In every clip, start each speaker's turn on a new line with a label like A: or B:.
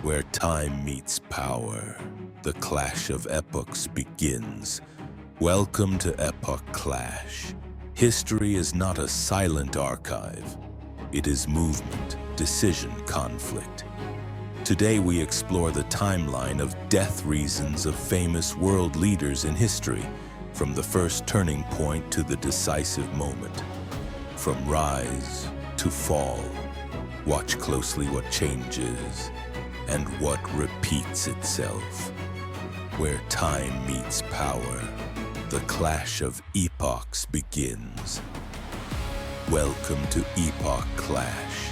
A: where time meets power. The clash of epochs begins. Welcome to Epoch Clash. History is not a silent archive. It is movement, decision, conflict. Today we explore the timeline of death reasons of famous world leaders in history, from the first turning point to the decisive moment. From rise to fall. Watch closely what changes and what repeats itself. Where time meets power, the clash of epochs begins. Welcome to Epoch Clash.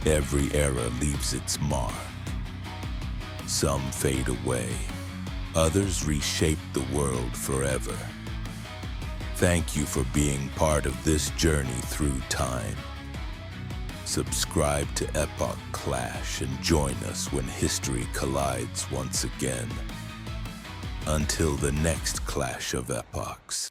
A: Every era leaves its mark. Some fade away, others reshape the world forever. Thank you for being part of this journey through time. Subscribe to Epoch Clash and join us when history collides once again. Until the next clash of epochs.